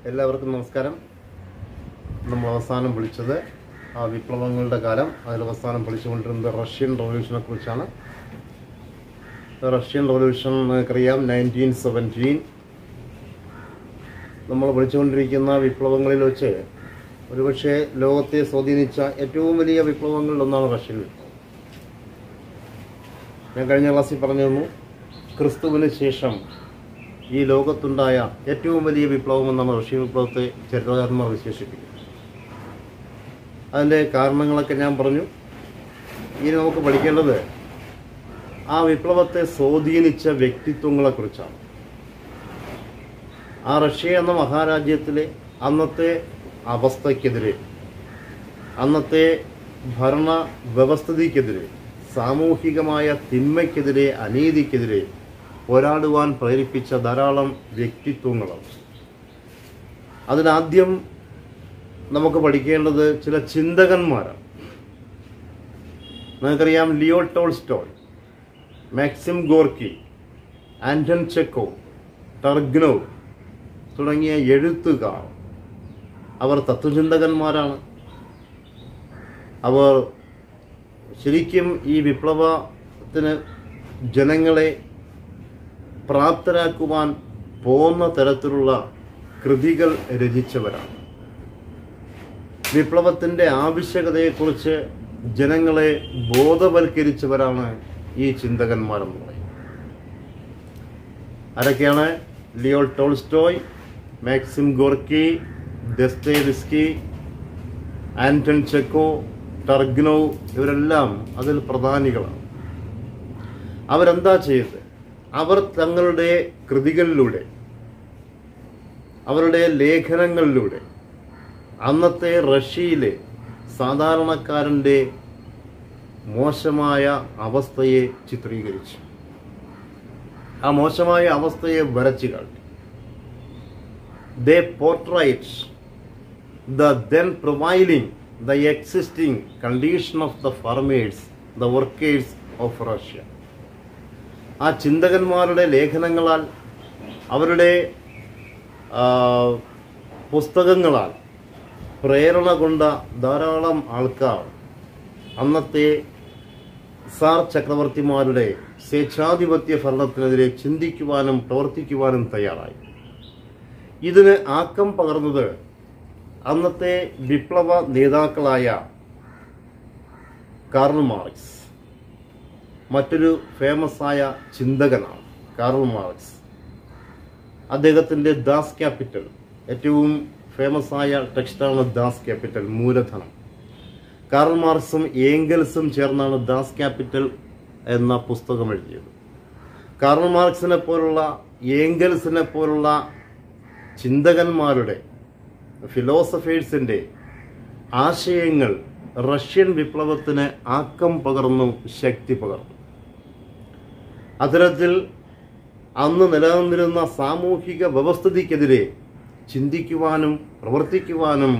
എല്ലാവർക്കും നമസ്കാരം. നമ്മൾ അവസാനം വിളിച്ചത് ആ വിപ്ലവങ്ങളുടെ കാലം, അതിൽ അവസാനം വിളിച്ചുകൊണ്ടിരുന്നത് റഷ്യൻ റവല്യൂഷനെ കുറിച്ചാണ്. റഷ്യൻ റവല്യൂഷൻ നമുക്കറിയാം 1917. നമ്മൾ വിളിച്ചുകൊണ്ടിരിക്കുന്ന വിപ്ലവങ്ങളിൽ വെച്ച് ഒരുപക്ഷെ ലോകത്തെ സ്വാധീനിച്ച ഏറ്റവും വലിയ വിപ്ലവങ്ങളിലൊന്നാണ് റഷ്യൻ വിപ്ലവം. ഞാൻ കഴിഞ്ഞ ക്ലാസ്സിൽ പറഞ്ഞു തന്നു, ക്രിസ്തുവിന് ശേഷം ഈ ലോകത്തുണ്ടായ ഏറ്റവും വലിയ വിപ്ലവം എന്നാണ് റഷ്യൻ വിപ്ലവത്തെ ചരിത്രകാരന്മാർ വിശേഷിപ്പിക്കുന്നത്. അതിൻ്റെ കാരണങ്ങളൊക്കെ ഞാൻ പറഞ്ഞു. ഇനി നമുക്ക് പഠിക്കേണ്ടത് ആ വിപ്ലവത്തെ സ്വാധീനിച്ച വ്യക്തിത്വങ്ങളെക്കുറിച്ചാണ്. ആ റഷ്യ എന്ന മഹാരാജ്യത്തിലെ അന്നത്തെ അവസ്ഥയ്ക്കെതിരെ, അന്നത്തെ ഭരണ വ്യവസ്ഥിതിക്കെതിരെ, സാമൂഹികമായ തിന്മയ്ക്കെതിരെ, അനീതിക്കെതിരെ പോരാടുവാൻ പ്രേരിപ്പിച്ച ധാരാളം വ്യക്തിത്വങ്ങളാണ്. അതിനാദ്യം നമുക്ക് പഠിക്കേണ്ടത് ചില ചിന്തകന്മാരാണ്. നമുക്കറിയാം, Leo Tolstoy, Maxim Gorky, Anton Chekhov, Turgenev തുടങ്ങിയ എഴുത്തുകാർ. അവർ തത്വചിന്തകന്മാരാണ്. അവർ ശരിക്കും ഈ വിപ്ലവത്തിന് ജനങ്ങളെ പ്രാപ്തരാക്കുവാൻ പോകുന്ന തരത്തിലുള്ള കൃതികൾ രചിച്ചവരാണ്. വിപ്ലവത്തിൻ്റെ ആവശ്യകതയെക്കുറിച്ച് ജനങ്ങളെ ബോധവൽക്കരിച്ചവരാണ് ഈ ചിന്തകന്മാരെന്ന് പറയുന്നത്. ആരൊക്കെയാണ്? Leo Tolstoy, Maxim Gorky, Dostoevsky, Anton Chekhov, Turgenev, ഇവരെല്ലാം അതിൽ പ്രധാനികളാണ്. അവരെന്താ ചെയ്തത്? അവർ തങ്ങളുടെ കൃതികളിലൂടെ, അവരുടെ ലേഖനങ്ങളിലൂടെ അന്നത്തെ റഷ്യയിലെ സാധാരണക്കാരൻ്റെ മോശമായ അവസ്ഥയെ ചിത്രീകരിച്ചു. ആ മോശമായ അവസ്ഥയെ വരച്ചു കാട്ടി. They portrayed the then prevailing, the existing condition of the farmers, the workers of Russia. ആ ചിന്തകന്മാരുടെ ലേഖനങ്ങളാൽ, അവരുടെ പുസ്തകങ്ങളാൽ പ്രേരണ കൊണ്ട ധാരാളം ആൾക്കാർ അന്നത്തെ സാർ ചക്രവർത്തിമാരുടെ സ്വേച്ഛാധിപത്യ ഭരണത്തിനെതിരെ ചിന്തിക്കുവാനും പ്രവർത്തിക്കുവാനും തയ്യാറായി. ഇതിന് ആക്കം പകർന്നത് അന്നത്തെ വിപ്ലവ നേതാക്കളായ കാർൽ മാർക്സ്, മറ്റൊരു ഫേമസായ ചിന്തകനാണ് കാർൽ മാർക്സ്. അദ്ദേഹത്തിൻ്റെ ദാസ് ക്യാപിറ്റൽ, ഏറ്റവും ഫേമസായ ടെക്സ്റ്റാണ് ദാസ് ക്യാപിറ്റൽ, മൂലധനം. കാർൽ മാർക്സും ഏംഗൽസും ചേർന്നാണ് ദാസ് ക്യാപിറ്റൽ എന്ന പുസ്തകം എഴുതിയത്. കാർൽ മാർക്സിനെ പോലുള്ള, ഏംഗൽസിനെ പോലുള്ള ചിന്തകന്മാരുടെ, ഫിലോസഫേഴ്സിൻ്റെ ആശയങ്ങൾ റഷ്യൻ വിപ്ലവത്തിന് ആക്കം പകർന്നു, ശക്തി പകർന്നു. അത്തരത്തിൽ അന്ന് നിലനിന്നിരുന്ന സാമൂഹിക വ്യവസ്ഥിതിക്കെതിരെ ചിന്തിക്കുവാനും പ്രവർത്തിക്കുവാനും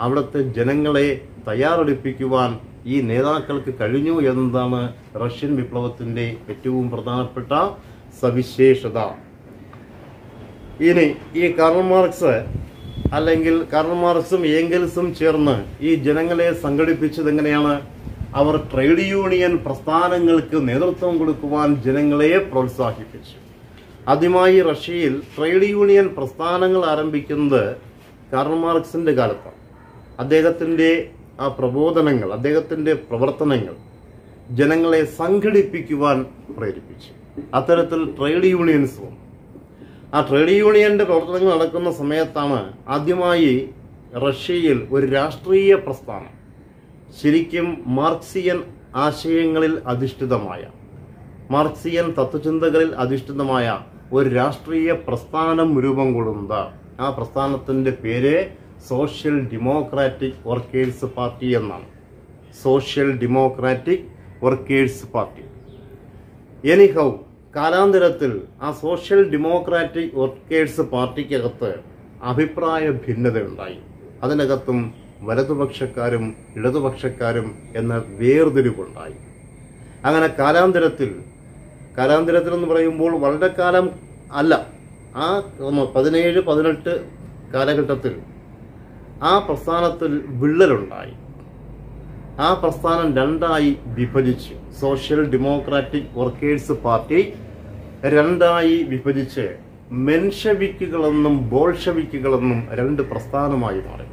അവിടുത്തെ ജനങ്ങളെ തയ്യാറെടുപ്പിക്കുവാൻ ഈ നേതാക്കൾക്ക് കഴിഞ്ഞു എന്നതാണ് റഷ്യൻ വിപ്ലവത്തിൻ്റെ ഏറ്റവും പ്രധാനപ്പെട്ട സവിശേഷത. ഇനി ഈ കാർൽ മാർക്സ്, അല്ലെങ്കിൽ കാർൽ മാർക്സും ഏംഗൽസും ചേർന്ന് ഈ ജനങ്ങളെ സംഘടിപ്പിച്ചത് എങ്ങനെയാണ്? അവർ ട്രേഡ് യൂണിയൻ പ്രസ്ഥാനങ്ങൾക്ക് നേതൃത്വം കൊടുക്കുവാൻ ജനങ്ങളെ പ്രോത്സാഹിപ്പിച്ചു. ആദ്യമായി റഷ്യയിൽ ട്രേഡ് യൂണിയൻ പ്രസ്ഥാനങ്ങൾ ആരംഭിക്കുന്നത് കാർൽ മാർക്സിൻ്റെ കാലത്താണ്. അദ്ദേഹത്തിൻ്റെ ആ പ്രബോധനങ്ങൾ, അദ്ദേഹത്തിൻ്റെ പ്രവർത്തനങ്ങൾ ജനങ്ങളെ സംഘടിപ്പിക്കുവാൻ പ്രേരിപ്പിച്ചു. അത്തരത്തിൽ ട്രേഡ് യൂണിയൻസ് വന്നു. ആ ട്രേഡ് യൂണിയൻ്റെ പ്രവർത്തനങ്ങൾ നടക്കുന്ന സമയത്താണ് ആദ്യമായി റഷ്യയിൽ ഒരു രാഷ്ട്രീയ പ്രസ്ഥാനം, ശരിക്കും മാർക്സിയൻ ആശയങ്ങളിൽ അധിഷ്ഠിതമായ, മാർക്സിയൻ തത്വചിന്തകളിൽ അധിഷ്ഠിതമായ ഒരു രാഷ്ട്രീയ പ്രസ്ഥാനം രൂപം കൊള്ളുന്നത്. ആ പ്രസ്ഥാനത്തിൻ്റെ പേര് സോഷ്യൽ ഡെമോക്രാറ്റിക് വർക്കേഴ്സ് പാർട്ടി എന്നാണ്. Social democratic workers party. Anyhow, കാലാന്തരത്തിൽ ആ സോഷ്യൽ ഡെമോക്രാറ്റിക് വർക്കേഴ്സ് പാർട്ടിക്കകത്ത് അഭിപ്രായ ഭിന്നതയുണ്ടായി. അതിനകത്തും വലതുപക്ഷക്കാരും ഇടതുപക്ഷക്കാരും എന്ന വേർതിരിവുണ്ടായി. അങ്ങനെ കാലാന്തരത്തിൽ എന്ന് പറയുമ്പോൾ വളരെ കാലം അല്ല, ആ 17, 18 കാലഘട്ടത്തിൽ ആ പ്രസ്ഥാനത്തിൽ വിള്ളലുണ്ടായി. ആ പ്രസ്ഥാനം രണ്ടായി വിഭജിച്ചു. സോഷ്യൽ ഡെമോക്രാറ്റിക് വർക്കേഴ്സ് പാർട്ടി രണ്ടായി വിഭജിച്ച് മെൻഷവിക്കുകളെന്നും ബോൾഷവിക്കുകളെന്നും രണ്ട് പ്രസ്ഥാനമായി മാറി.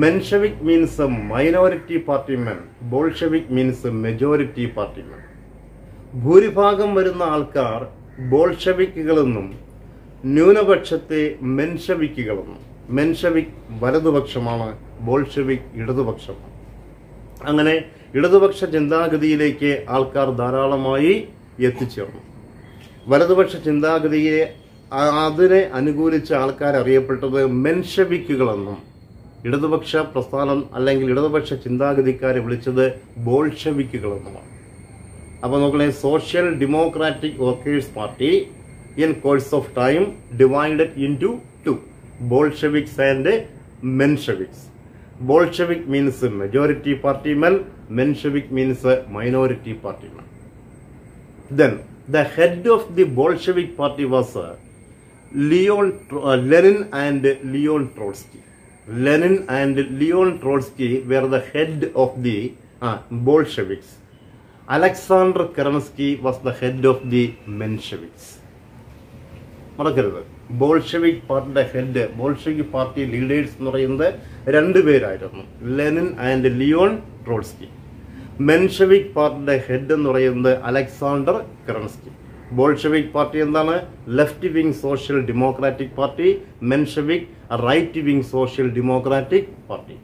Menshevik means minority party men, Bolshevik means majority party men. ഭൂരിഭാഗം വരുന്ന ആൾക്കാർ ബോൾഷവിക്കുകളെന്നും ന്യൂനപക്ഷത്തെ മെൻഷവിക്കുകളെന്നും. Menshevik വലതുപക്ഷമാണ്, Bolshevik ഇടതുപക്ഷമാണ്. അങ്ങനെ ഇടതുപക്ഷ ചിന്താഗതിയിലേക്ക് ആൾക്കാർ ധാരാളമായി എത്തിച്ചേർന്നു. വലതുപക്ഷ ചിന്താഗതിയെ അതിനെ അനുകൂലിച്ച ആൾക്കാർ അറിയപ്പെട്ടത് മെൻഷവിക്കുകളെന്നും, ഇടതുപക്ഷ പ്രസ്ഥാനം അല്ലെങ്കിൽ ഇടതുപക്ഷ ചിന്താഗതിക്കാരെ വിളിച്ചത് ബോൾഷവിക്കുകളെന്നുമാണ്. അപ്പോൾ നോക്കണേ, social democratic workers party in course of time divided into two, Bolsheviks and Mensheviks. Bolshevik means majority party men, Menshevik means minority party men. Then the head of the Bolshevik party was Lenin and Leon Trotsky. Lenin and Leon Trotsky were the head of the Bolsheviks. Alexander Kerensky was the head of the Mensheviks. മറക്കരുത്, Bolshevik പാർട്ടിയുടെ head, Bolshevik party leaders എന്ന് പറയുന്നത് രണ്ടുപേരായിരുന്നു, Lenin and Leon Trotsky. Menshevik പാർട്ടിയുടെ head എന്ന് പറയുന്നത് Alexander Kerensky. Bolshevik party എന്താണ്? Left wing social democratic party, Menshevik right wing social democratic party.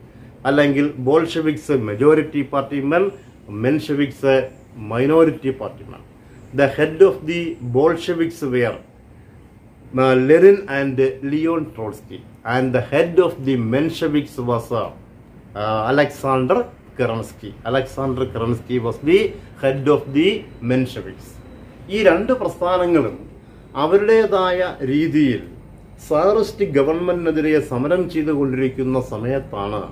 അല്ലെങ്കിൽ Bolsheviks majority party men, Mensheviks minority party men. The head of the Bolsheviks were Lenin and Leon Trotsky, and the head of the Mensheviks was Alexander Kerensky. Alexander Kerensky was the head of the Mensheviks. ഈ രണ്ട് പ്രസ്ഥാനങ്ങളും അവരുടേതായ രീതിയിൽ Tsarist ഗവൺമെന്റിനെതിരെ സമരം ചെയ്തുകൊണ്ടിരിക്കുന്ന സമയത്താണ്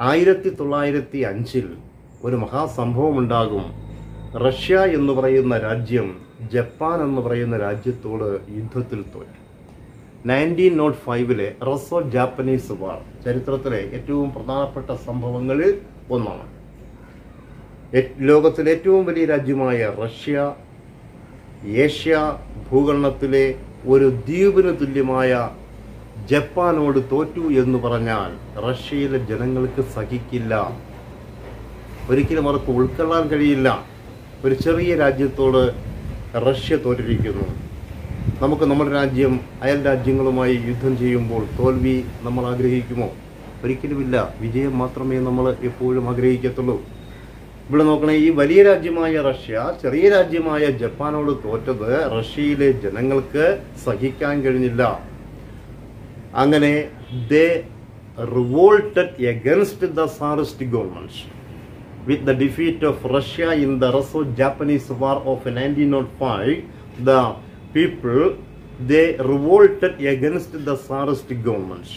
1905 ഒരു മഹാസംഭവം ഉണ്ടാകും. റഷ്യ എന്ന് പറയുന്ന രാജ്യം ജപ്പാൻ എന്ന് പറയുന്ന രാജ്യത്തോട് യുദ്ധത്തിൽ തോറ്റു. 1905 റസോ ജാപ്പനീസ് വാർ ചരിത്രത്തിലെ ഏറ്റവും പ്രധാനപ്പെട്ട സംഭവങ്ങളിൽ ഒന്നാണ്. ലോകത്തിലെ ഏറ്റവും വലിയ രാജ്യമായ റഷ്യ ഏഷ്യ ഭൂഖണ്ഡത്തിലെ ഒരു ദ്വീപിന് തുല്യമായ ജപ്പാനോട് തോറ്റു എന്ന് പറഞ്ഞാൽ റഷ്യയിലെ ജനങ്ങൾക്ക് സഹിക്കില്ല, ഒരിക്കലും അവർക്ക് ഉൾക്കൊള്ളാൻ കഴിയില്ല. ഒരു ചെറിയ രാജ്യത്തോട് റഷ്യ തോറ്റിരിക്കുന്നു. നമുക്ക് നമ്മുടെ രാജ്യം അയൽ രാജ്യങ്ങളുമായി യുദ്ധം ചെയ്യുമ്പോൾ തോൽവി നമ്മൾ ആഗ്രഹിക്കുമോ? ഒരിക്കലുമില്ല. വിജയം മാത്രമേ നമ്മൾ എപ്പോഴും ആഗ്രഹിക്കത്തുള്ളൂ. ഇവിടെ നോക്കണേ, ഈ വലിയ രാജ്യമായ റഷ്യ ചെറിയ രാജ്യമായ ജപ്പാനോട് തോറ്റത് റഷ്യയിലെ ജനങ്ങൾക്ക് സഹിക്കാൻ കഴിഞ്ഞില്ല. അങ്ങനെ they revolted against the tsarist government. With the defeat of Russia in the Russo-Japanese War of 1905, the people, they revolted against the Tsarist government.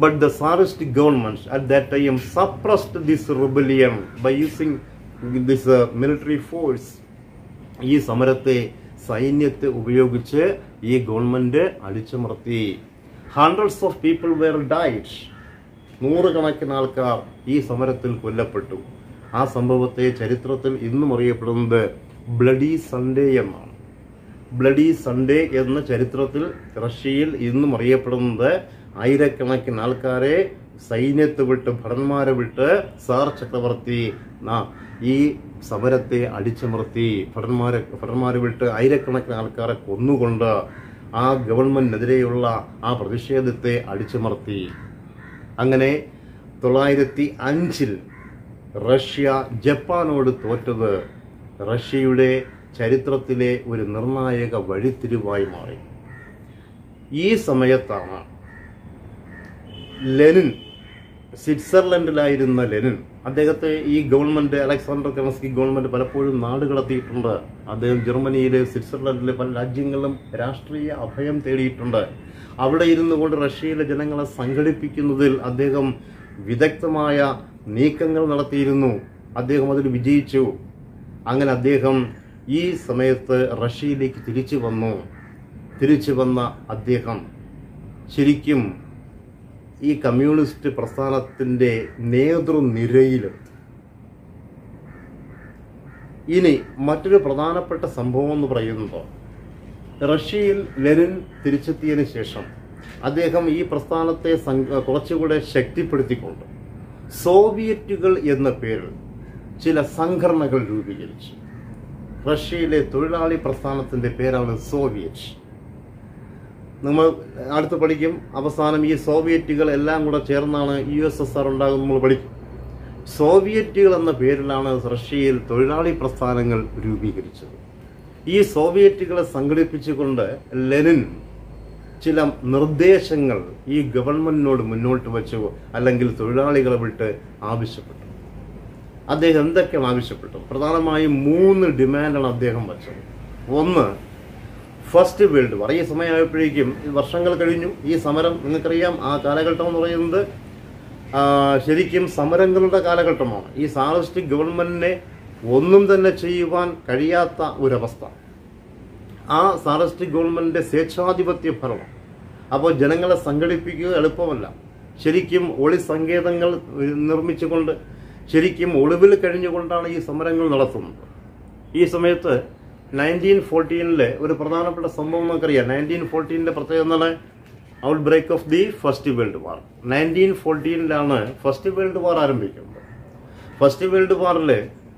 But the Tsarist government at that time suppressed this rebellion by using this military force. ഈ സമരത്തെ സൈന്യത്തെ ഉപയോഗിച്ച് ഈ government അടിച്ചമർത്തി. Hundreds of people were died. നൂറുകണക്കിന് ആൾക്കാർ ഈ സമരത്തിൽ കൊല്ലപ്പെട്ടു. ആ സംഭവത്തെ ചരിത്രത്തിൽ ഇന്നും അറിയപ്പെടുന്നത് ബ്ലഡി സൺഡേ എന്നാണ്. ബ്ലഡി സൺഡേ എന്ന ചരിത്രത്തിൽ റഷ്യയിൽ ഇന്നും അറിയപ്പെടുന്നത് ആയിരക്കണക്കിന് ആൾക്കാരെ സൈന്യത്തെ വിട്ട് ഭടന്മാരെ വിട്ട് സാർ ചക്രവർത്തി ഈ സമരത്തെ അടിച്ചമർത്തി. ഭടന്മാരെ വിട്ട് ആയിരക്കണക്കിന് ആൾക്കാരെ കൊന്നുകൊണ്ട് ആ ഗവൺമെന്റിനെതിരെയുള്ള ആ പ്രതിഷേധത്തെ അടിച്ചമർത്തി. അങ്ങനെ 1905 റഷ്യ ജപ്പാനോട് തോറ്റത് റഷ്യയുടെ ചരിത്രത്തിലെ ഒരു നിർണായക വഴിത്തിരിവായി മാറി. ഈ സമയത്താണ് ലെനിൻ, സ്വിറ്റ്സർലൻഡിലായിരുന്ന ലെനിൻ, അദ്ദേഹത്തെ ഈ ഗവൺമെന്റ് അലക്സാണ്ടർ കെറൻസ്കി ഗവൺമെന്റ് പലപ്പോഴും നാട് കടത്തിയിട്ടുണ്ട്. അദ്ദേഹം ജർമ്മനിയിലെ സ്വിറ്റ്സർലൻഡിലെ പല രാജ്യങ്ങളിലും രാഷ്ട്രീയ അഭയം തേടിയിട്ടുണ്ട്. അവിടെ ഇരുന്നു കൊണ്ട് റഷ്യയിലെ ജനങ്ങളെ സംഘടിപ്പിക്കുന്നതിൽ അദ്ദേഹം വിദഗ്ധമായ നീക്കങ്ങൾ നടത്തിയിരുന്നു. അദ്ദേഹം അതിൽ വിജയിച്ചു. അങ്ങനെ അദ്ദേഹം ഈ സമയത്ത് റഷ്യയിലേക്ക് തിരിച്ചു വന്ന അദ്ദേഹം ശരിക്കും ഈ കമ്മ്യൂണിസ്റ്റ് പ്രസ്ഥാനത്തിൻ്റെ നേതൃനിരയിലെത്തി. ഇനി മറ്റൊരു പ്രധാനപ്പെട്ട സംഭവം എന്ന് പറയുന്നത്, റഷ്യയിൽ ലെനിൻ തിരിച്ചെത്തിയതിനു ശേഷം അദ്ദേഹം ഈ പ്രസ്ഥാനത്തെ കുറച്ചുകൂടെ ശക്തിപ്പെടുത്തിക്കൊണ്ട് സോവിയറ്റുകൾ എന്ന പേരിൽ ചില സംഘടനകൾ രൂപീകരിച്ചു. റഷ്യയിലെ തൊഴിലാളി പ്രസ്ഥാനത്തിൻ്റെ പേരാണ് സോവിയറ്റ്. നമ്മൾ അടുത്ത് പഠിക്കും. അവസാനം ഈ സോവിയറ്റുകൾ എല്ലാം കൂടെ ചേർന്നാണ് USSR ഉണ്ടാകുന്നത് നമ്മൾ പഠിക്കും. സോവിയറ്റുകൾ എന്ന പേരിലാണ് റഷ്യയിൽ തൊഴിലാളി പ്രസ്ഥാനങ്ങൾ രൂപീകരിച്ചത്. ഈ സോവിയറ്റുകളെ സംഘടിപ്പിച്ചുകൊണ്ട് ലെനിൻ ചില നിർദ്ദേശങ്ങൾ ഈ ഗവൺമെന്റിനോട് മുന്നോട്ട് വെച്ചു, അല്ലെങ്കിൽ തൊഴിലാളികളെ വിട്ട് ആവശ്യപ്പെട്ടു. അദ്ദേഹം എന്തൊക്കെയാണ് ആവശ്യപ്പെട്ടത്? പ്രധാനമായും 3 ഡിമാൻഡാണ് അദ്ദേഹം വെച്ചത്. ഒന്ന്, ഫസ്റ്റ് വേൾഡ് വാർ. ഈ സമയമായപ്പോഴേക്കും വർഷങ്ങൾ കഴിഞ്ഞു. ഈ സമരം നിങ്ങൾക്കറിയാം, ആ കാലഘട്ടം എന്ന് പറയുന്നത് ശരിക്കും സമരങ്ങളുടെ കാലഘട്ടമാണ്. ഈ സാറിസ്റ്റിക് ഗവൺമെന്റിനെ ഒന്നും തന്നെ ചെയ്യുവാൻ കഴിയാത്ത ഒരവസ്ഥ. ആ സാറിസ്റ്റിക് ഗവൺമെന്റിന്റെ സ്വേച്ഛാധിപത്യ ഭരണം. അപ്പോൾ ജനങ്ങളെ സംഘടിപ്പിക്കുക എളുപ്പമല്ല. ശരിക്കും ഒളി സങ്കേതങ്ങൾ നിർമ്മിച്ചുകൊണ്ട്, ശരിക്കും ഒളിവിൽ കഴിഞ്ഞുകൊണ്ടാണ് ഈ സമരങ്ങൾ നടത്തുന്നത്. ഈ സമയത്ത് 1914 ഒരു പ്രധാനപ്പെട്ട സംഭവം നമുക്കറിയാം. 1914 പ്രത്യേകത എന്താണ്? Outbreak of the first world war. 1914 first world war ആരംഭിക്കുന്നത്. ഫസ്റ്റ് വേൾഡ് വാറിൽ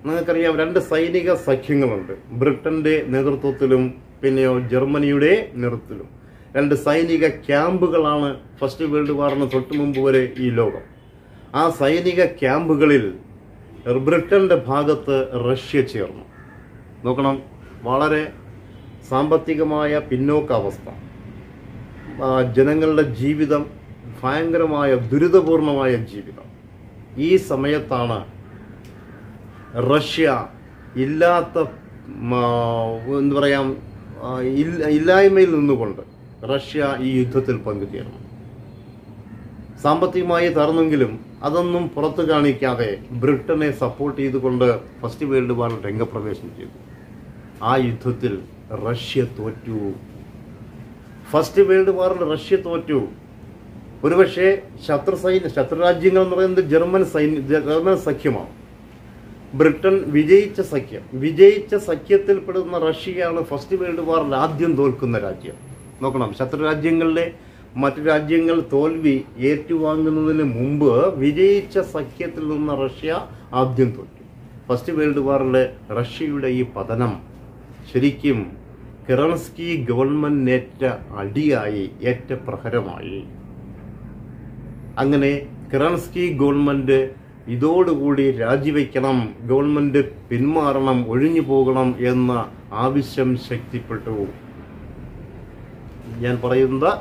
നിങ്ങൾക്കറിയാം 2 സൈനിക സഖ്യങ്ങളുണ്ട്. ബ്രിട്ടന്റെ നേതൃത്വത്തിലും പിന്നെയോ ജർമ്മനിയുടെ നേതൃത്വത്തിലും 2 സൈനിക ക്യാമ്പുകളാണ് ഫസ്റ്റ് വേൾഡ് വാറിന് തൊട്ട് മുമ്പ് വരെ ഈ ലോകം. ആ സൈനിക ക്യാമ്പുകളിൽ ബ്രിട്ടന്റെ ഭാഗത്ത് റഷ്യ ചേർന്നു. നോക്കണം, വളരെ സാമ്പത്തികമായ പിന്നോക്കാവസ്ഥ, ജനങ്ങളുടെ ജീവിതം ഭയങ്കരമായ ദുരിതപൂർണമായ ജീവിതം. ഈ സമയത്താണ് റഷ്യ ഇല്ലാത്ത എന്താ പറയാം ഇല്ലായ്മയിൽ നിന്നുകൊണ്ട് റഷ്യ ഈ യുദ്ധത്തിൽ പങ്കുചേർന്നു. സാമ്പത്തികമായി തറന്നെങ്കിലും അതൊന്നും പുറത്തു കാണിക്കാതെ ബ്രിട്ടനെ സപ്പോർട്ട് ചെയ്തുകൊണ്ട് ഫസ്റ്റ് വേൾഡ് വാറിൽ രംഗപ്രവേശനം ചെയ്തു. ആ യുദ്ധത്തിൽ റഷ്യ തോറ്റു. ഫസ്റ്റ് വേൾഡ് വാറിൽ റഷ്യ തോറ്റു. ഒരുപക്ഷെ ശത്രുരാജ്യങ്ങൾ എന്ന് പറയുന്നത് ജർമ്മൻ സഖ്യമാണ്. ബ്രിട്ടൻ വിജയിച്ച സഖ്യത്തിൽപ്പെടുന്ന റഷ്യയാണ് ഫസ്റ്റ് വേൾഡ് വാറിൽ ആദ്യം തോൽക്കുന്ന രാജ്യം. നോക്കണം, ശത്രുരാജ്യങ്ങളിലെ മറ്റു രാജ്യങ്ങൾ തോൽവി ഏറ്റുവാങ്ങുന്നതിന് മുമ്പ് വിജയിച്ച സഖ്യത്തിൽ നിന്ന് റഷ്യ ആദ്യം തോറ്റു. ഫസ്റ്റ് വേൾഡ് വാറിലെ റഷ്യയുടെ ഈ പതനം ശരിക്കും കെറൻസ്കി ഗവൺമെന്റിനേറ്റ അടിയായി, ഏറ്റ പ്രഹരമായി. അങ്ങനെ കെറൻസ്കി ഗവൺമെന്റ് ഇതോടുകൂടി രാജിവെക്കണം, ഗവൺമെന്റ് പിന്മാറണം, ഒഴിഞ്ഞു പോകണം എന്ന ആവശ്യം ശക്തിപ്പെട്ടു. ഞാൻ പറയുന്നത്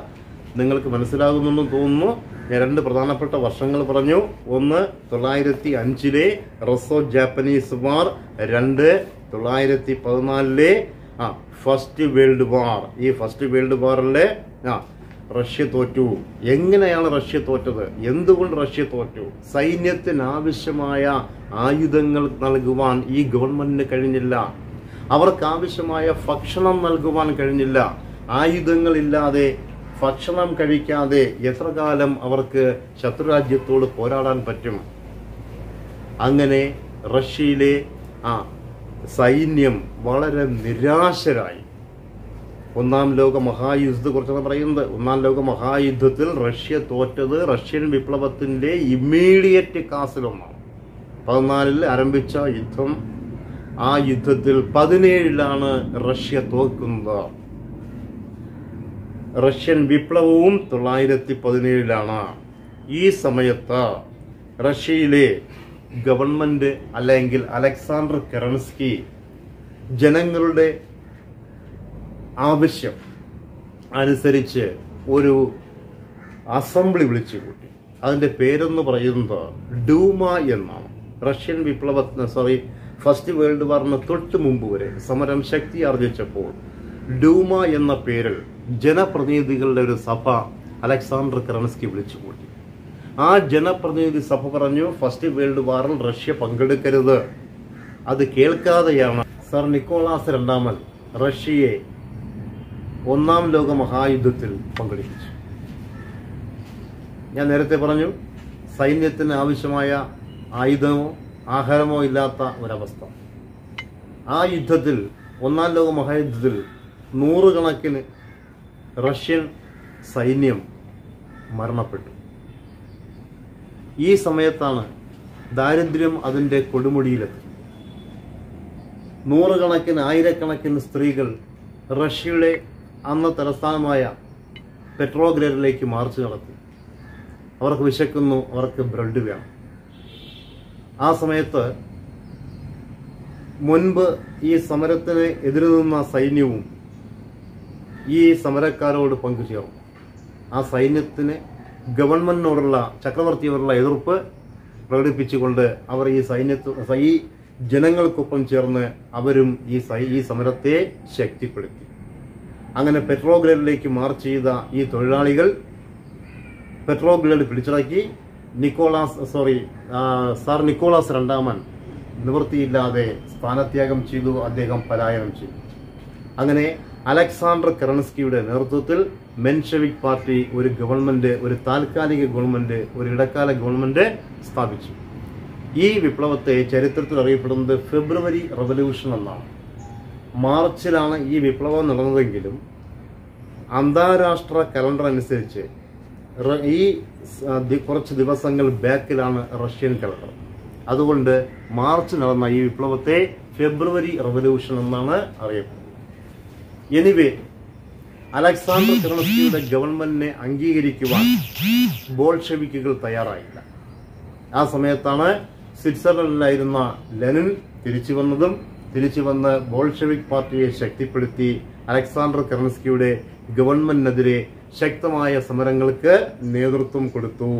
നിങ്ങൾക്ക് മനസ്സിലാകുമെന്ന് തോന്നുന്നു. ഞാൻ 2 പ്രധാനപ്പെട്ട വർഷങ്ങൾ പറഞ്ഞു. ഒന്ന് 1905 റസോ ജാപ്പനീസ് വാർ, 2 1914 ഫസ്റ്റ് വേൾഡ് വാർ. ഈ ഫസ്റ്റ് വേൾഡ് വാറിലെ റഷ്യ തോറ്റു. എങ്ങനെയാണ് റഷ്യ തോറ്റത്? എന്തുകൊണ്ട് റഷ്യ തോറ്റു? സൈന്യത്തിന് ആവശ്യമായ ആയുധങ്ങൾ നൽകുവാൻ ഈ ഗവൺമെന്റിന് കഴിഞ്ഞില്ല. അവർക്ക് ആവശ്യമായ ഭക്ഷണം നൽകുവാൻ കഴിഞ്ഞില്ല. ആയുധങ്ങളില്ലാതെ, ഭക്ഷണം കഴിക്കാതെ എത്ര കാലം അവർക്ക് ശത്രുരാജ്യത്തോട് പോരാടാൻ പറ്റും? അങ്ങനെ റഷ്യയിലെ സൈന്യം വളരെ നിരാശരായി. 1-ാം ലോക മഹായുദ്ധത്തെക്കുറിച്ചാണ് പറയുന്നത്. 1-ാം ലോക മഹായുദ്ധത്തിൽ റഷ്യ തോറ്റത് റഷ്യൻ വിപ്ലവത്തിന്റെ ഇമ്മീഡിയറ്റ് കാസിലൊന്നാണ്. 14 ആരംഭിച്ച യുദ്ധം, ആ യുദ്ധത്തിൽ 17 റഷ്യ തോൽക്കുന്നത്. റഷ്യൻ വിപ്ലവവും 1917 ഈ സമയത്ത് റഷ്യയിലെ ഗവൺമെന്റ് അല്ലെങ്കിൽ അലക്സാണ്ടർ കെറൻസ്കി ജനങ്ങളുടെ ആവശ്യം അനുസരിച്ച് ഒരു അസംബ്ലി വിളിച്ചു കൂട്ടി. അതിൻ്റെ പേരെന്ന് പറയുന്നത് ഡൂമ എന്നാണ്. റഷ്യൻ ഫസ്റ്റ് വേൾഡ് വാറിന് തൊട്ട് മുമ്പ് വരെ സമരം ശക്തി ആർജിച്ചപ്പോൾ ഡൂമ എന്ന പേരിൽ ജനപ്രതിനിധികളുടെ ഒരു സഭ അലക്സാണ്ടർ കെറൻസ്കി വിളിച്ചു കൂട്ടി. ആ ജനപ്രതിനിധി സഭ പറഞ്ഞു, ഫസ്റ്റ് വേൾഡ് വാറിൽ റഷ്യ പങ്കെടുക്കരുത്. അത് കേൾക്കാതെയാണ് സർ നിക്കോളാസ് രണ്ടാമൻ റഷ്യയെ 1-ാം ലോക മഹായുദ്ധത്തിൽ പങ്കെടുപ്പിച്ചു. ഞാൻ നേരത്തെ പറഞ്ഞു, സൈന്യത്തിന് ആവശ്യമായ ആയുധമോ ആഹാരമോ ഇല്ലാത്ത ഒരവസ്ഥ. ആ യുദ്ധത്തിൽ, ഒന്നാം ലോക മഹായുദ്ധത്തിൽ നൂറുകണക്കിന് റഷ്യൻ സൈന്യം മരണപ്പെട്ടു. ഈ സമയത്താണ് ദാരിദ്ര്യം അതിൻ്റെ കൊടുമുടിയിലെത്തി. നൂറുകണക്കിന് ആയിരക്കണക്കിന് സ്ത്രീകൾ റഷ്യയുടെ അന്ന് തലസ്ഥാനമായ പെട്രോഗ്രേഡിലേക്ക് മാർച്ച് നടത്തി. അവർക്ക് വിശക്കുന്നു, അവർക്ക് ബ്രെഡ് വേണം. ആ സമയത്ത് മുൻപ് ഈ സമരത്തിന് എതിരു നിന്ന സൈന്യവും ഈ സമരക്കാരോട് പങ്കുചേർന്നു. ആ സൈന്യത്തിന് ഗവൺമെന്റിനോടുള്ള, ചക്രവർത്തിയോടുള്ള എതിർപ്പ് പ്രകടിപ്പിച്ചുകൊണ്ട് അവർ ഈ ജനങ്ങൾക്കൊപ്പം ചേർന്ന് അവരും ഈ സമരത്തെ ശക്തിപ്പെടുത്തി. അങ്ങനെ പെട്രോഗ്രേഡിലേക്ക് മാർച്ച് ചെയ്ത ഈ തൊഴിലാളികൾ പെട്രോഗ്രേഡ് പിടിച്ചടക്കി. സാർ നിക്കോളാസ് രണ്ടാമൻ നിവൃത്തിയില്ലാതെ സ്ഥാനത്യാഗം ചെയ്തു. അദ്ദേഹം പലായനം ചെയ്തു. അങ്ങനെ അലക്സാണ്ടർ കെറൻസ്കിയുടെ നേതൃത്വത്തിൽ മെൻഷെവിക് പാർട്ടി ഒരു ഗവൺമെന്റ്, ഒരു താൽക്കാലിക ഗവൺമെന്റ്, ഒരു ഇടക്കാല ഗവൺമെന്റ് സ്ഥാപിച്ചു. ഈ വിപ്ലവത്തെ ചരിത്രത്തിൽ അറിയപ്പെടുന്നത് ഫെബ്രുവരി റവല്യൂഷൻ എന്നാണ്. മാർച്ചിലാണ് ഈ വിപ്ലവം നടന്നതെങ്കിലും അന്താരാഷ്ട്ര കലണ്ടർ അനുസരിച്ച് ഈ കുറച്ച് ദിവസങ്ങൾ ബാക്കിലാണ് റഷ്യൻ കലണ്ടർ. അതുകൊണ്ട് മാർച്ച് നടന്ന ഈ വിപ്ലവത്തെ ഫെബ്രുവരി റവല്യൂഷൻ എന്നാണ് അറിയപ്പെടുന്നത്. എനിവേ, അലക്സാണ്ടർ കെറൻസ്കിയുടെ ഗവൺമെന്റിനെ അംഗീകരിക്കുവാൻ ബോൾഷെവിക്കുകൾ തയ്യാറായില്ല. ആ സമയത്താണ് സ്വിറ്റ്സർലൻഡിലായിരുന്ന ലെനിൻ തിരിച്ചു വന്ന് ബോൾഷെവിക് പാർട്ടിയെ ശക്തിപ്പെടുത്തി അലക്സാണ്ടർ കെറൻസ്കിയുടെ ഗവൺമെന്റിനെതിരെ ശക്തമായ സമരങ്ങൾക്ക് നേതൃത്വം കൊടുത്തു.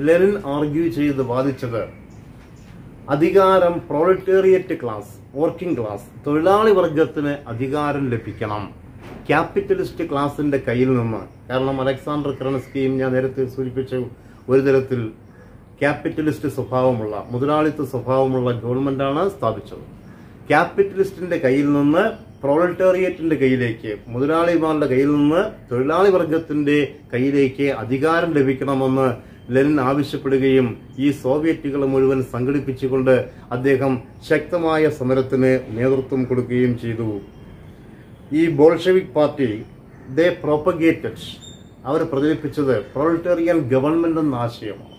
ലെനിൻ ആർഗ്യൂ ചെയ്ത് വാദിച്ചത് അധികാരം പ്രോളറ്റേറിയറ്റ് ക്ലാസ്, വർക്കിംഗ് ക്ലാസ്, തൊഴിലാളി വർഗത്തിന് അധികാരം ലഭിക്കണം ക്യാപിറ്റലിസ്റ്റ് ക്ലാസിന്റെ കയ്യിൽ നിന്ന്. കാരണം അലക്സാണ്ടർ കെറൻസ്കിയും ഞാൻ നേരത്തെ സൂചിപ്പിച്ച ഒരു തരത്തിൽ ക്യാപിറ്റലിസ്റ്റ് സ്വഭാവമുള്ള, മുതലാളിത്ത സ്വഭാവമുള്ള ഗവൺമെന്റാണ് സ്ഥാപിച്ചത്. ക്യാപിറ്റലിസ്റ്റിന്റെ കയ്യിൽ നിന്ന് പ്രോളറ്റേറിയറ്റിന്റെ കയ്യിലേക്ക്, മുതലാളിമാരുടെ കയ്യിൽ നിന്ന് തൊഴിലാളി വർഗത്തിന്റെ കയ്യിലേക്ക് അധികാരം ലഭിക്കണമെന്ന് ലെനിൻ ആവശ്യപ്പെടുകയും ഈ സോവിയറ്റുകളെ മുഴുവൻ സംഘടിപ്പിച്ചുകൊണ്ട് അദ്ദേഹം ശക്തമായ സമരത്തിന് നേതൃത്വം കൊടുക്കുകയും ചെയ്തു. ഈ ബോൾഷെവിക് പാർട്ടി അവർ പ്രചരിപ്പിച്ചത് പ്രൊളറ്റേറിയൻ ഗവൺമെന്റ് എന്ന ആശയമാണ്.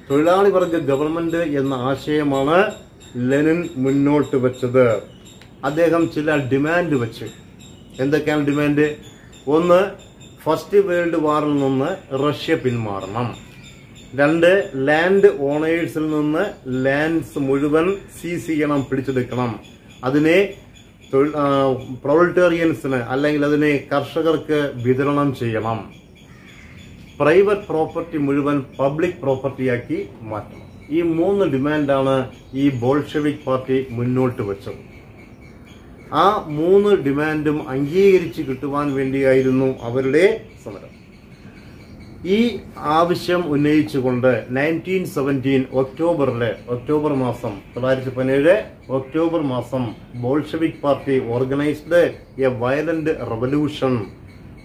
തൊഴിലാളി വർഗ ഗവൺമെന്റ് എന്ന ആശയമാണ് ലെനിൻ മുന്നോട്ട് വെച്ചത്. അദ്ദേഹം ചില ഡിമാൻഡ് വെച്ച്. എന്തൊക്കെയാണ് ഡിമാൻഡ്? ഒന്ന്, ഫസ്റ്റ് വേൾഡ് വാറിൽ നിന്ന് റഷ്യ പിന്മാറണം. 2, ലാൻഡ് ഓണേഴ്സിൽ നിന്ന് ലാൻഡ്സ് മുഴുവൻ സീസ് ചെയ്യണം, പിടിച്ചെടുക്കണം. അതിനെ പ്രൊളറ്റേറിയൻസിന് അല്ലെങ്കിൽ അതിനെ കർഷകർക്ക് വിതരണം ചെയ്യണം. പ്രൈവറ്റ് പ്രോപ്പർട്ടി മുഴുവൻ പബ്ലിക് പ്രോപ്പർട്ടിയാക്കി മാറ്റണം. ഈ 3 ഡിമാൻഡാണ് ഈ ബോൾഷെവിക് പാർട്ടി മുന്നോട്ട് വെച്ചത്. ആ 3 ഡിമാൻഡും അംഗീകരിച്ച് കിട്ടുവാൻ വേണ്ടിയായിരുന്നു അവരുടെ സമരം. ഈ ആവശ്യം ഉന്നയിച്ചുകൊണ്ട് 1917 ഒക്ടോബർ മാസം 1917 ഒക്ടോബർ മാസം Bolshevik party organised a violent revolution,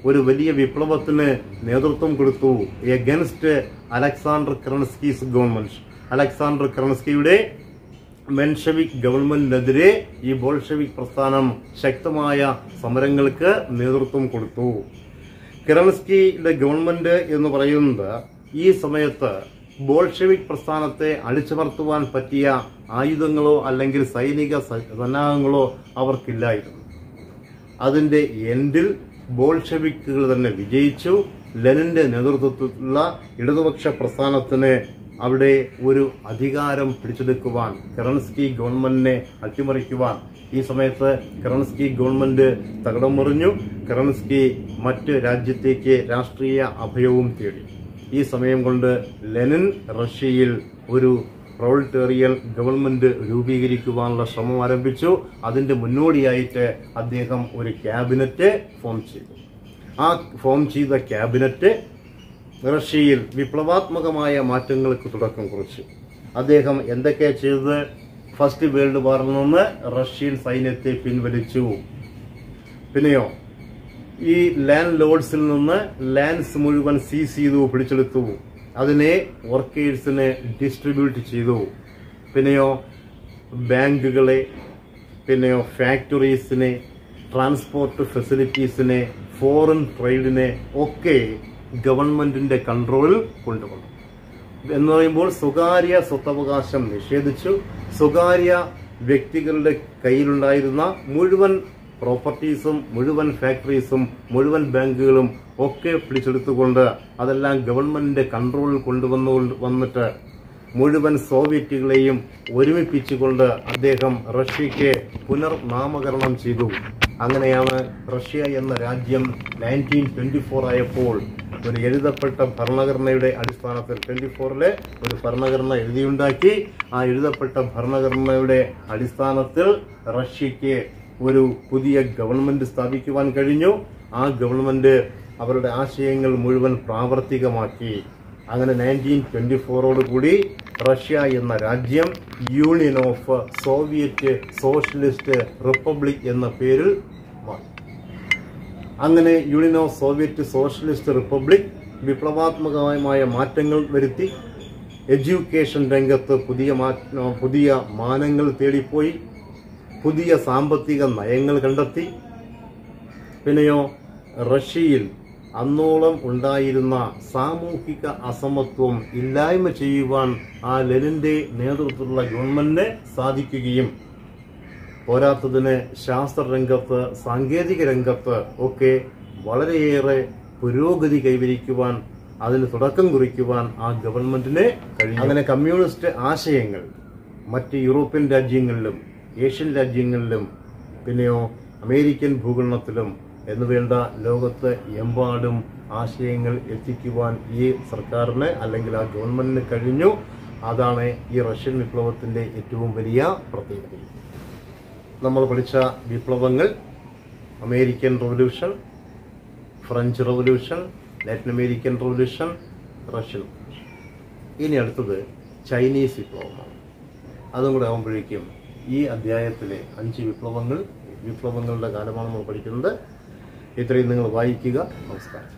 ഒരു വലിയ വിപ്ലവത്തിന് നേതൃത്വം കൊടുത്തു against Alexander Kerensky's government. Alexander കെറൻസ്കിയുടെ മെൻഷെവിക് ഗവൺമെന്റിനെതിരെ ഈ ബോൾഷെവിക് പ്രസ്ഥാനം ശക്തമായ സമരങ്ങൾക്ക് നേതൃത്വം കൊടുത്തു. കെറൻസ്കിയുടെ ഗവൺമെന്റ് എന്ന് പറയുന്നത് ഈ സമയത്ത് ബോൾഷെവിക് പ്രസ്ഥാനത്തെ അടിച്ചമർത്തുവാൻ പറ്റിയ ആയുധങ്ങളോ അല്ലെങ്കിൽ സൈനിക സന്നാഹങ്ങളോ അവർക്കില്ലായിരുന്നു. അതിന്റെ എൻഡിൽ ബോൾഷെവിക്കുകൾ തന്നെ വിജയിച്ചു. ലെനിന്റെ നേതൃത്വത്തിലുള്ള ഇടതുപക്ഷ പ്രസ്ഥാനത്തിന് അവിടെ ഒരു അധികാരം പിടിച്ചെടുക്കുവാൻ, കെറൻസ്കി ഗവൺമെന്റിനെ അട്ടിമറിക്കുവാൻ ഈ സമയത്ത് കെറൻസ്കി ഗവൺമെന്റ് തകിടം മറിഞ്ഞു. കെറൻസ്കി മറ്റ് രാജ്യത്തേക്ക് രാഷ്ട്രീയ അഭയവും തേടി. ഈ സമയം കൊണ്ട് ലെനിൻ റഷ്യയിൽ ഒരു പ്രൊളറ്റേറിയൻ ഗവൺമെന്റ് രൂപീകരിക്കുവാനുള്ള ശ്രമം ആരംഭിച്ചു. അതിന്റെ മുന്നോടിയായിട്ട് അദ്ദേഹം ഒരു ക്യാബിനറ്റ് ഫോം ചെയ്തു. ആ ഫോം ചെയ്ത ക്യാബിനറ്റ് റഷ്യയിൽ വിപ്ലവാത്മകമായ മാറ്റങ്ങൾക്ക് തുടക്കം കുറിച്ചു. അദ്ദേഹം എന്തൊക്കെയാണ് ചെയ്തത്? ഫസ്റ്റ് വേൾഡ് വാറിൽ നിന്ന് റഷ്യൻ സൈന്യത്തെ പിൻവലിച്ചു. പിന്നെയോ ഈ ലാൻഡ് ലോഡ്സിൽ നിന്ന് ലാൻഡ്സ് മുഴുവൻ സീസ് ചെയ്തു, പിടിച്ചെടുത്തു. അതിനെ വർക്കേഴ്സിനെ ഡിസ്ട്രിബ്യൂട്ട് ചെയ്തു. പിന്നെയോ ബാങ്കുകളെ, പിന്നെയോ ഫാക്ടറീസിനെ, ട്രാൻസ്പോർട്ട് ഫെസിലിറ്റീസിനെ, ഫോറിൻ ട്രേഡിനെ ഒക്കെ ഗവൺമെന്റിന്റെ കൺട്രോളിൽ കൊണ്ടുവന്നു. എന്ന് പറയുമ്പോൾ സ്വകാര്യ സ്വത്തവകാശം നിഷേധിച്ചു. സ്വകാര്യ വ്യക്തികളുടെ കയ്യിലുണ്ടായിരുന്ന മുഴുവൻ പ്രോപ്പർട്ടീസും, മുഴുവൻ ഫാക്ടറീസും, മുഴുവൻ ബാങ്കുകളും ഒക്കെ പിടിച്ചെടുത്തുകൊണ്ട് അതെല്ലാം ഗവൺമെന്റിന്റെ കൺട്രോളിൽ വന്നിട്ട് മുഴുവൻ സോവിയറ്റുകളെയും ഒരുമിപ്പിച്ചുകൊണ്ട് അദ്ദേഹം റഷ്യയ്ക്ക് പുനർനാമകരണം ചെയ്തു. അങ്ങനെയാണ് റഷ്യ എന്ന രാജ്യം 1924 ആയപ്പോൾ ഒരു എഴുതപ്പെട്ട ഭരണഘടനയുടെ അടിസ്ഥാനത്തിൽ 24-ലെ ഒരു ഭരണഘടന എഴുതിയുണ്ടാക്കി. ആ എഴുതപ്പെട്ട ഭരണഘടനയുടെ അടിസ്ഥാനത്തിൽ റഷ്യയ്ക്ക് ഒരു പുതിയ ഗവൺമെന്റ് സ്ഥാപിക്കുവാൻ കഴിഞ്ഞു. ആ ഗവൺമെന്റ് അവരുടെ ആശയങ്ങൾ മുഴുവൻ പ്രാവർത്തികമാക്കി. അങ്ങനെ 1924ഓടുകൂടി റഷ്യ എന്ന രാജ്യം union of Soviet socialist republic എന്ന പേരിൽ മാറി. അങ്ങനെ union of Soviet socialist republic വിപ്ലവാത്മകമായ മാറ്റങ്ങൾ വരുത്തി. എഡ്യൂക്കേഷൻ രംഗത്ത് പുതിയ മാനങ്ങൾ തേടിപ്പോയി. പുതിയ സാമ്പത്തിക നയങ്ങൾ കണ്ടെത്തി. പിന്നെയോ റഷ്യയിൽ അന്നോളം ഉണ്ടായിരുന്ന സാമൂഹിക അസമത്വം ഇല്ലായ്മ ചെയ്യുവാൻ ആ ലെനിന്റെ നേതൃത്വത്തിലുള്ള ഗവൺമെന്റിന് സാധിക്കുകയും പോരാത്തതിന് ശാസ്ത്രരംഗത്ത്, സാങ്കേതിക രംഗത്ത് ഒക്കെ വളരെയേറെ പുരോഗതി കൈവരിക്കുവാൻ, അതിന് തുടക്കം കുറിക്കുവാൻ ആ ഗവൺമെന്റിന് കഴിഞ്ഞു. അങ്ങനെ കമ്മ്യൂണിസ്റ്റ് ആശയങ്ങൾ മറ്റ് യൂറോപ്യൻ രാജ്യങ്ങളിലും ഏഷ്യൻ രാജ്യങ്ങളിലും പിന്നെയോ അമേരിക്കൻ ഭൂഖണ്ഡത്തിലും എന്നുവേണ്ട ലോകത്ത് എമ്പാടും ആശയങ്ങൾ എത്തിക്കുവാൻ ഈ സർക്കാരിന് അല്ലെങ്കിൽ ആ ഗവൺമെന്റിന് കഴിഞ്ഞു. അതാണ് ഈ റഷ്യൻ വിപ്ലവത്തിന്റെ ഏറ്റവും വലിയ പ്രത്യേകത. നമ്മൾ പഠിച്ച വിപ്ലവങ്ങൾ American revolution, French revolution, Latin American revolution, Russian revolution. ഇനി അടുത്തത് ചൈനീസ് വിപ്ലവമാണ്. അതും കൂടെ ആകുമ്പോഴേക്കും ഈ അധ്യായത്തിലെ 5 വിപ്ലവങ്ങളുടെ കാലമാണ് നമ്മൾ പഠിക്കുന്നത്. ഇത്രയും നിങ്ങൾ വായിക്കുക. നമസ്കാരം.